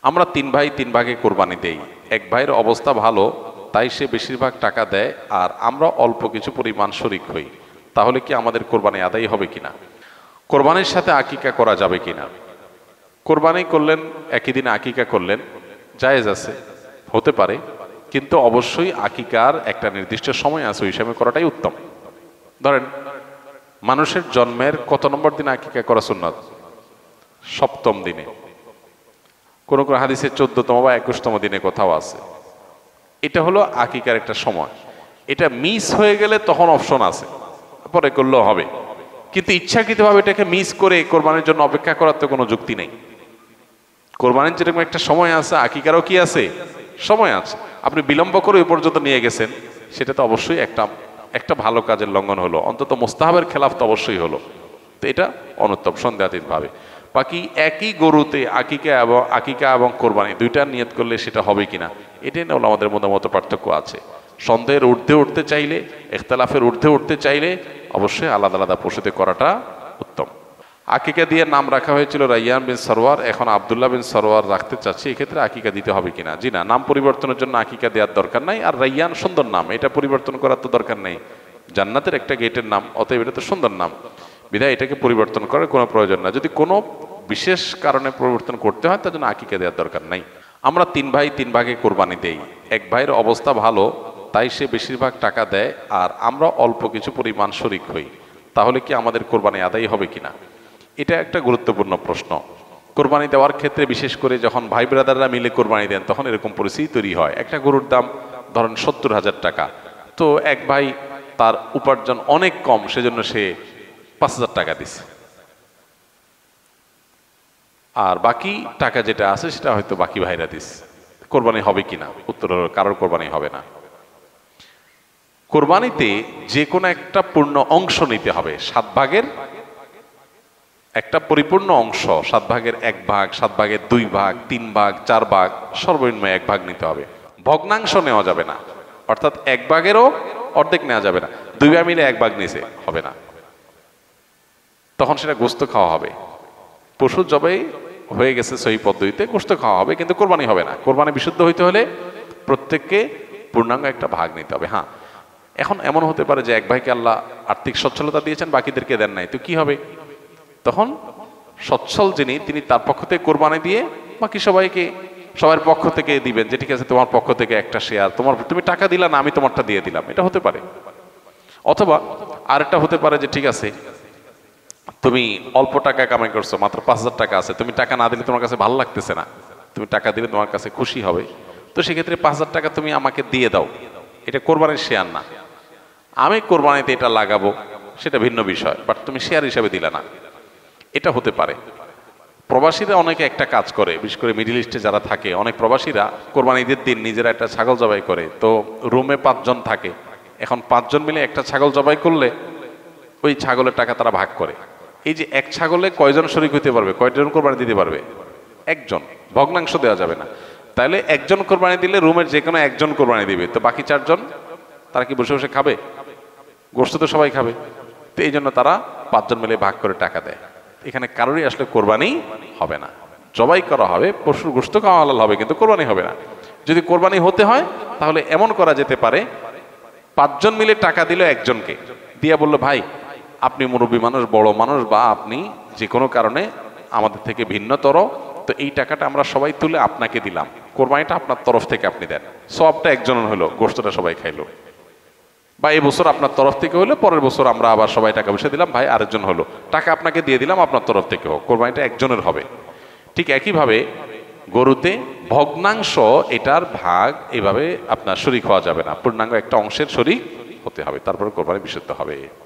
আমরা তিন ভাই তিন ভাগে কোরবানি দেই। এক ভাইয়ের অবস্থা ভালো, তাই সে বেশিরভাগ টাকা দেয়, আর আমরা অল্প কিছু পরিমাণ শরিক হই। তাহলে কি আমাদের কোরবানি আদায় হবে কিনা? কোরবানির সাথে আকিকা করা যাবে কিনা? কোরবানি করলেন, একই দিনে আকিকা করলেন, জায়েজ আছে, হতে পারে, কিন্তু অবশ্যই আকিকার একটা নির্দিষ্ট সময় আছে, ওই সময় করাটাই উত্তম। ধরেন মানুষের জন্মের কত নম্বর দিনে আকিকা করা সুন্নাত? সপ্তম দিনে, কোন কোন হাদিসে 14তম বা 21তম দিনে কোথাও আছে। এটা হলো আকিকার একটা সময়। এটা মিস হয়ে গেলে তখন অপশন আছে, পরে করলেও হবে, কিন্তু ইচ্ছাকৃতভাবে এটাকে মিস করে কোরবানির জন্য অপেক্ষা করার তো কোনো যুক্তি নেই। কোরবানির যেরকম একটা সময় আছে, আকিকারও কি আছে? সময় আছে। আপনি বিলম্ব করে ওই পর্যন্ত নিয়ে গেছেন, সেটা তো অবশ্যই একটা ভালো কাজের লঙ্ঘন হলো, অন্তত মোস্তাহাবের খেলাফ তো অবশ্যই হলো। তো এটা অনুত্তম সন্দেহাতীতভাবে। বাকি একই গরুতে আকিকা এবং কোরবানি দুইটা নিয়ত করলে সেটা হবে কিনা, এটাই না হলো আমাদের মধ্যে মত পার্থক্য আছে। সন্দেহের ঊর্ধ্বে উঠতে চাইলে, ইখতিলাফের ঊর্ধ্বে উঠতে চাইলে অবশ্যই আলাদা আলাদা পশুতে করাটা উত্তম। আকিকা দিয়ে নাম রাখা হয়েছিল রাইয়ান বিন সরওয়ার, এখন আব্দুল্লাহ বিন সরওয়ার রাখতে চাচ্ছি, এক্ষেত্রে আকিকা দিতে হবে কিনা? জি না, নাম পরিবর্তনের জন্য আকিকা দেওয়ার দরকার নাই। আর রাইয়ান সুন্দর নাম, এটা পরিবর্তন করার তো দরকার নেই, জান্নাতের একটা গেটের নাম, অতএব এটা তো সুন্দর নাম, বিধায় এটাকে পরিবর্তন করার কোনো প্রয়োজন না। যদি কোনো বিশেষ কারণে পরিবর্তন করতে হয়, তার জন্য আকিকা দেওয়ার দরকার নাই। আমরা তিন ভাই তিন ভাগে কোরবানি দেই। এক ভাইয়ের অবস্থা ভালো, তাই সে বেশিরভাগ টাকা দেয়, আর আমরা অল্প কিছু পরিমাণ শরিক হই। তাহলে কি আমাদের কোরবানি আদায় হবে কিনা? এটা একটা গুরুত্বপূর্ণ প্রশ্ন। কোরবানি দেওয়ার ক্ষেত্রে বিশেষ করে যখন ভাই ব্রাদাররা মিলে কোরবানি দেন, তখন এরকম পরিস্থিতি তৈরি হয়। একটা গরুর দাম ধরেন 70,000 টাকা, তো এক ভাই তার উপার্জন অনেক কম, সেজন্য সে 5,000 টাকা দিছে, আর বাকি টাকা যেটা আছে সেটা হয়তো বাকি ভাইরা দিস। কোরবানি হবে কিনা? উত্তর হলো কারোর কোরবানি হবে না। কোরবানিতে যে কোনো একটা পূর্ণ অংশ নিতে হবে, 7 ভাগের একটা পরিপূর্ণ অংশ, 7 ভাগের 1 ভাগ, 7 ভাগের 2 ভাগ, 3 ভাগ, 4 ভাগ, সর্বনিম্ন 1 ভাগ নিতে হবে। ভগ্নাংশ নেওয়া যাবে না, অর্থাৎ 1 ভাগেরও অর্ধেক নেওয়া যাবে না। 2 ভাগ মিলে 1 ভাগ নিছে, হবে না, তখন সেটা গোস্ত খাওয়া হবে। পশু জবাই হয়ে গেছে সহি পদ্ধতিতে, গোস্ত খাওয়া হবে, কিন্তু কোরবানি হবে না। কোরবানি বিশুদ্ধ হইতে হলে প্রত্যেককে পূর্ণাঙ্গ একটা ভাগ নিতে হবে। হ্যাঁ, এখন এমন হতে পারে যে এক ভাইকে আল্লাহ আর্থিক সচ্ছলতা দিয়েছেন, বাকিদেরকে দেন নাই, তো কি হবে? তখন সচ্ছল যিনি, তিনি তার পক্ষ থেকে কোরবানি দিয়ে বাকি সবার পক্ষ থেকে দিবেন, যে ঠিক আছে তোমার পক্ষ থেকে একটা শেয়ার, তুমি টাকা দিলা না, আমি তোমারটা দিয়ে দিলাম, এটা হতে পারে। অথবা আরেকটা হতে পারে যে ঠিক আছে তুমি অল্প টাকা কামাই করছো, মাত্র 5,000 টাকা আছে, তুমি টাকা না দিলে তোমার কাছে ভালো লাগতেছে না, তুমি টাকা দিলে তোমার কাছে খুশি হবে, তো সেক্ষেত্রে 5,000 টাকা তুমি আমাকে দিয়ে দাও, এটা কোরবানির শেয়ার না। আমি কোরবানিতে এটা লাগাবো, সেটা ভিন্ন বিষয়, বাট তুমি শেয়ার হিসাবে দিলে না, এটা হতে পারে। প্রবাসীরা অনেকে একটা কাজ করে, বিশেষ করে মিডিল ইস্টে যারা থাকে, অনেক প্রবাসীরা কোরবানি ঈদের দিন নিজেরা একটা ছাগল জবাই করে। তো রুমে 5 জন থাকে, এখন 5 জন মিলে একটা ছাগল জবাই করলে ওই ছাগলের টাকা তারা ভাগ করে। এই যে এক ছাগলে কয়জন শরিক হইতে পারবে, কয়জন কোরবানি দিতে পারবে? 1 জন, ভগ্নাংশ দেওয়া যাবে না। তাহলে 1 জন কোরবানি দিলে রুমের যে কোনো 1 জন কোরবানি দিবে, তো বাকি 4 জন তারা কি বসে বসে খাবে? গোস্ত তো সবাই খাবে, তো এই জন্য তারা 5 জন মিলে ভাগ করে টাকা দেয়। এখানে কারোরই আসলে কোরবানি হবে না, জবাই করা হবে, পশুর গোস্ত খাওয়া হালাল হবে, কিন্তু কোরবানি হবে না। যদি কোরবানি হতে হয় তাহলে এমন করা যেতে পারে, 5 জন মিলে টাকা দিল একজনকে, দিয়া বললো ভাই আপনি মুরব্বী মানুষ, বড় মানুষ, বা আপনি যে কোনো কারণে আমাদের থেকে ভিন্নতর, তো এই টাকাটা আমরা সবাই তুলে আপনাকে দিলাম, কোরবানিটা আপনার তরফ থেকে আপনি দেন, সবটা একজনের হলো, গোস্তটা সবাই খাইলো। বা এই বছর আপনার তরফ থেকে হলো, পরের বছর আমরা আবার সবাই টাকা পয়সা দিলাম, ভাই আরেকজন হলো, টাকা আপনাকে দিয়ে দিলাম, আপনার তরফ থেকে হোক, কোরবানিটা একজনের হবে। ঠিক একইভাবে গরুতে ভগ্নাংশ, এটার ভাগ এইভাবে আপনার শরিক হওয়া যাবে না, পূর্ণাঙ্গ একটা অংশের শরিক হতে হবে, তারপরে কোরবানি বিশুদ্ধ হবে।